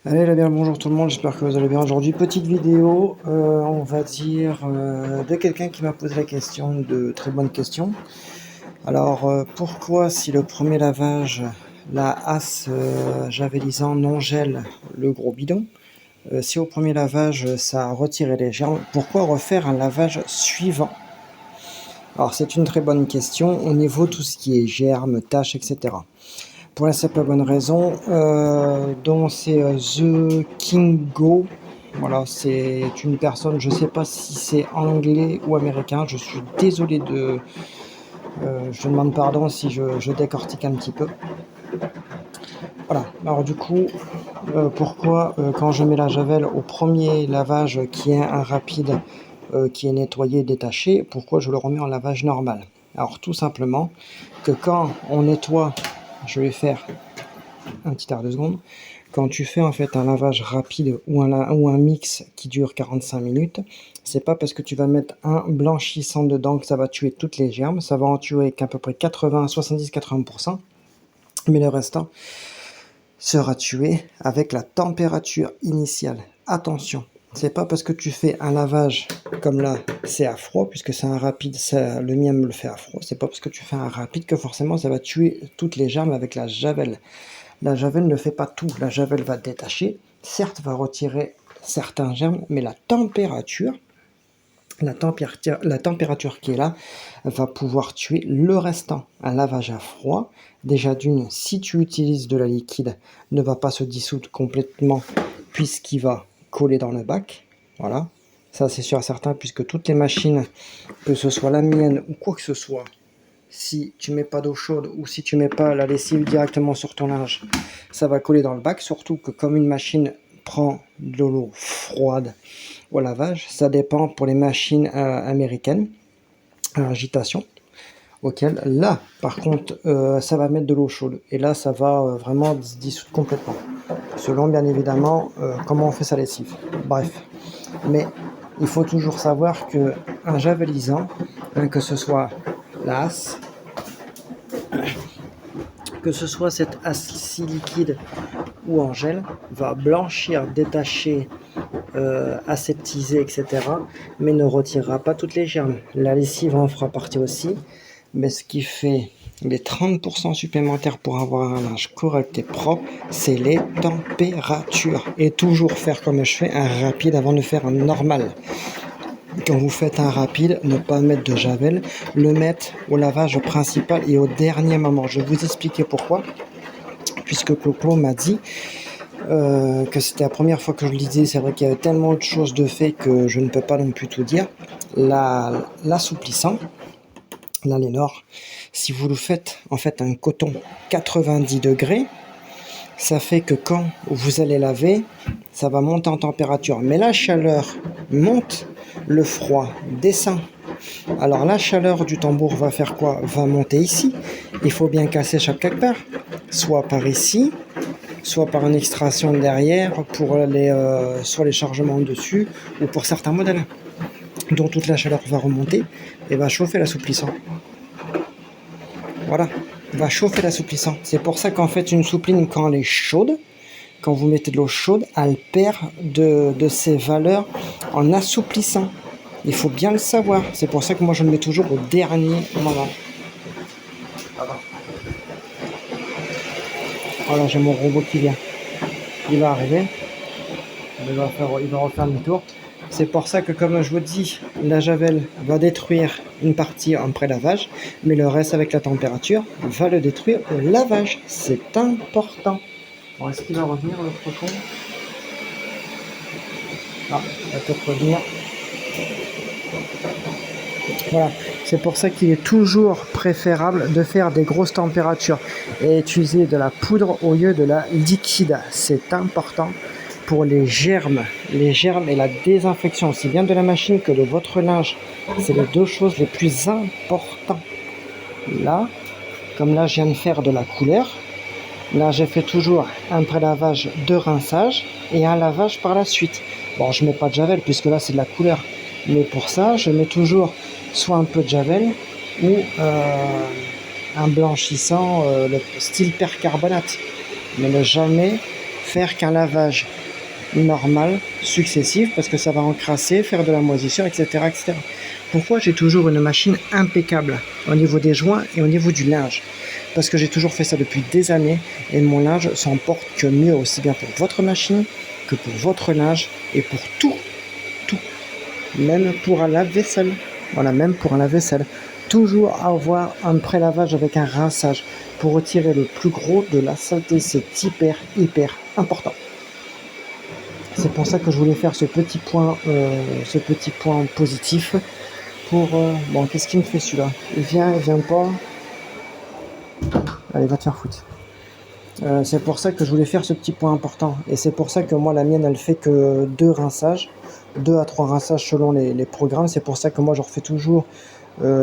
Allez, là bien, bonjour tout le monde, j'espère que vous allez bien. Aujourd'hui, petite vidéo, on va dire, de quelqu'un qui m'a posé la question, de très bonne question. Alors, pourquoi si le premier lavage, la hasse javelisant non gèle le gros bidon, si au premier lavage ça a retiré les germes, pourquoi refaire un lavage suivant? Alors, c'est une très bonne question au niveau de tout ce qui est germes, taches, etc. Pour la simple bonne raison, dont c'est The King Go. Voilà, c'est une personne, je ne sais pas si c'est anglais ou américain, je suis désolé de... je demande pardon si je décortique un petit peu. Voilà, alors du coup, pourquoi quand je mets la javel au premier lavage qui est un rapide, qui est nettoyé, détaché, pourquoi je le remets en lavage normal? Alors tout simplement que quand on nettoie, je vais faire un petit quart de seconde. Quand tu fais en fait un lavage rapide ou un mix qui dure 45 minutes, c'est pas parce que tu vas mettre un blanchissant dedans que ça va tuer toutes les germes, ça va en tuer qu'à peu près 80, 70-80%, mais le restant sera tué avec la température initiale. Attention, c'est pas parce que tu fais un lavage comme là, c'est à froid, puisque c'est un rapide, le mien me le fait à froid, c'est pas parce que tu fais un rapide que forcément ça va tuer toutes les germes avec la javel. La javel ne fait pas tout, la javel va détacher, certes va retirer certains germes, mais la température qui est là va pouvoir tuer le restant. Un lavage à froid, déjà d'une, si tu utilises de la liquide, ne va pas se dissoudre complètement puisqu'il va coller dans le bac. Voilà, ça c'est sûr et certain, puisque toutes les machines, que ce soit la mienne ou quoi que ce soit, si tu mets pas d'eau chaude ou si tu mets pas la lessive directement sur ton linge, ça va coller dans le bac. Surtout que comme une machine prend de l'eau froide au lavage, ça dépend pour les machines américaines à agitation, auquel là par contre ça va mettre de l'eau chaude et là ça va vraiment se dissoudre complètement, selon bien évidemment comment on fait sa lessive. Bref, mais il faut toujours savoir que un javelisant, que ce soit la Haas, que ce soit cette assis liquide ou en gel, va blanchir, détacher, aseptiser, etc. Mais ne retirera pas toutes les germes. La lessive en fera partie aussi, mais ce qui fait les 30% supplémentaires pour avoir un linge correct et propre, c'est les températures. Et toujours faire comme je fais, un rapide avant de faire un normal. Quand vous faites un rapide, ne pas mettre de javel, le mettre au lavage principal et au dernier moment. Je vais vous expliquer pourquoi, puisque Clo-Clo m'a dit que c'était la première fois que je le disais. C'est vrai qu'il y avait tellement de choses de fait que je ne peux pas non plus tout dire. L'assouplissant, l'alénor, si vous le faites en fait un coton 90 degrés, ça fait que quand vous allez laver, ça va monter en température, mais la chaleur monte, le froid descend. Alors la chaleur du tambour va faire quoi? Va monter ici. Il faut bien casser quelque part, soit par ici, soit par une extraction derrière pour soit les chargements dessus, ou pour certains modèles dont toute la chaleur va remonter et va chauffer l'assouplissant. Voilà, va chauffer l'assouplissant. C'est pour ça qu'en fait une soupline, quand elle est chaude, quand vous mettez de l'eau chaude, elle perd de ses valeurs en assouplissant. Il faut bien le savoir. C'est pour ça que moi je le mets toujours au dernier moment. Voilà, j'ai mon robot qui vient. Il va arriver. Il va refaire demi-tour. C'est pour ça que, comme je vous dis, la javel va détruire une partie en pré-lavage, mais le reste avec la température va le détruire au lavage. C'est important. Bon, est-ce qu'il va revenir le cocon? Ah, il va peut-être revenir. Voilà, c'est pour ça qu'il est toujours préférable de faire des grosses températures et utiliser de la poudre au lieu de la liquide. C'est important pour les germes et la désinfection, aussi bien de la machine que de votre linge. C'est les deux choses les plus importantes. Là, comme là je viens de faire de la couleur, là j'ai fait toujours un pré-lavage de rinçage et un lavage par la suite. Bon, je mets pas de javel puisque là c'est de la couleur, mais pour ça je mets toujours soit un peu de javel ou un blanchissant le style percarbonate, mais ne jamais faire qu'un lavage normal, successif, parce que ça va encrasser, faire de la moisissure, etc. etc. Pourquoi j'ai toujours une machine impeccable au niveau des joints et au niveau du linge? Parce que j'ai toujours fait ça depuis des années et mon linge s'en porte que mieux, aussi bien pour votre machine que pour votre linge et pour tout, même pour un lave-vaisselle. Voilà, même pour un lave-vaisselle. Toujours avoir un pré-lavage avec un rinçage pour retirer le plus gros de la saleté, c'est hyper important. C'est pour ça que je voulais faire ce petit point positif pour... bon, qu'est-ce qu'il me fait celui-là? Il vient pas. Allez, va te faire foutre. C'est pour ça que je voulais faire ce petit point important. Et c'est pour ça que moi, la mienne, elle fait que 2 rinçages. 2 à 3 rinçages selon les programmes. C'est pour ça que moi, je refais toujours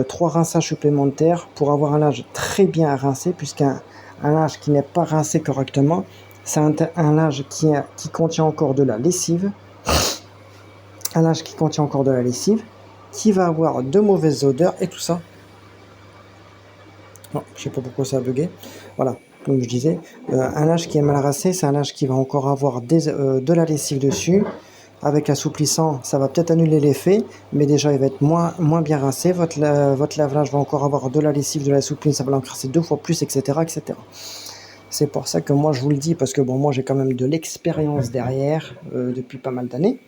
3 rinçages supplémentaires pour avoir un linge très bien rincé, puisqu'un linge qui n'est pas rincé correctement, c'est un linge qui contient encore de la lessive. Un linge qui contient encore de la lessive, qui va avoir de mauvaises odeurs et tout ça. Non, je sais pas pourquoi ça a bugué. Voilà, comme je disais, un linge qui est mal rincé, c'est un linge qui va encore avoir de la lessive dessus. Avec l'assouplissant, ça va peut-être annuler l'effet, mais déjà il va être moins bien rincé. Votre lave-linge va encore avoir de la lessive, de l'assouplissant, ça va l'encrasser 2 fois plus, etc., etc. C'est pour ça que moi je vous le dis, parce que bon, moi j'ai quand même de l'expérience derrière, depuis pas mal d'années,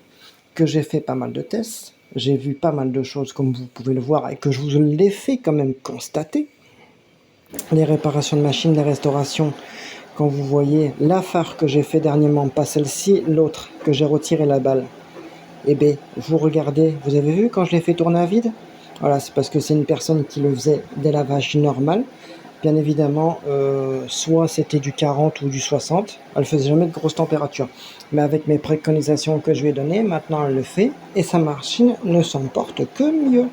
que j'ai fait pas mal de tests, j'ai vu pas mal de choses comme vous pouvez le voir, et que je vous l'ai fait quand même constater. Les réparations de machines, les restaurations, quand vous voyez la phare que j'ai fait dernièrement, pas celle-ci, l'autre, que j'ai retiré la balle, et bien, vous regardez, vous avez vu quand je l'ai fait tourner à vide? Voilà, c'est parce que c'est une personne qui le faisait des lavages normaux. Bien évidemment, soit c'était du 40 ou du 60, elle faisait jamais de grosse température. Mais avec mes préconisations que je lui ai données, maintenant elle le fait, et sa machine ne s'en porte que mieux.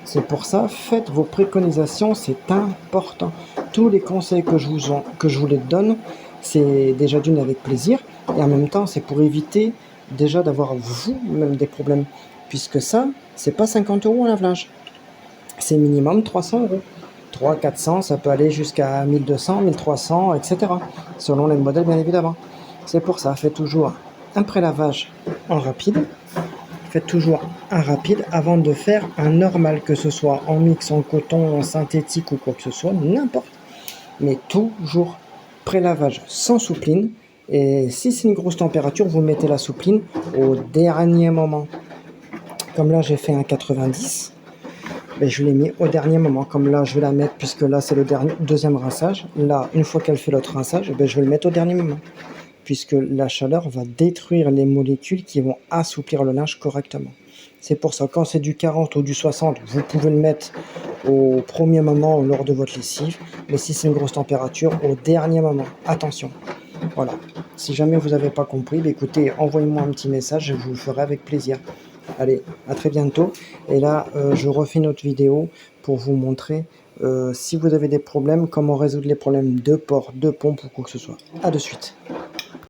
C'est pour ça, faites vos préconisations, c'est important. Tous les conseils que je vous les donne, c'est déjà d'une avec plaisir, et en même temps, c'est pour éviter déjà d'avoir vous-même des problèmes. Puisque ça, c'est pas 50 € un lave-linge, c'est minimum 300 €. 300-400, ça peut aller jusqu'à 1200, 1300, etc. Selon les modèles, bien évidemment. C'est pour ça, faites toujours un pré-lavage en rapide. Faites toujours un rapide avant de faire un normal, que ce soit en mix, en coton, en synthétique ou quoi que ce soit, n'importe. Mais toujours pré-lavage sans soupline. Et si c'est une grosse température, vous mettez la soupline au dernier moment. Comme là, j'ai fait un 90. Ben, je l'ai mis au dernier moment, comme là je vais la mettre, puisque là c'est le deuxième rinçage. Là, une fois qu'elle fait l'autre rinçage, ben, je vais le mettre au dernier moment, puisque la chaleur va détruire les molécules qui vont assouplir le linge correctement. C'est pour ça, quand c'est du 40 ou du 60, vous pouvez le mettre au premier moment lors de votre lessive, mais si c'est une grosse température, au dernier moment. Attention. Voilà. Si jamais vous n'avez pas compris, ben écoutez, envoyez-moi un petit message, je vous le ferai avec plaisir. Allez, à très bientôt. Et là, je refais une autre vidéo pour vous montrer si vous avez des problèmes, comment résoudre les problèmes de port, de pompe ou quoi que ce soit. À de suite.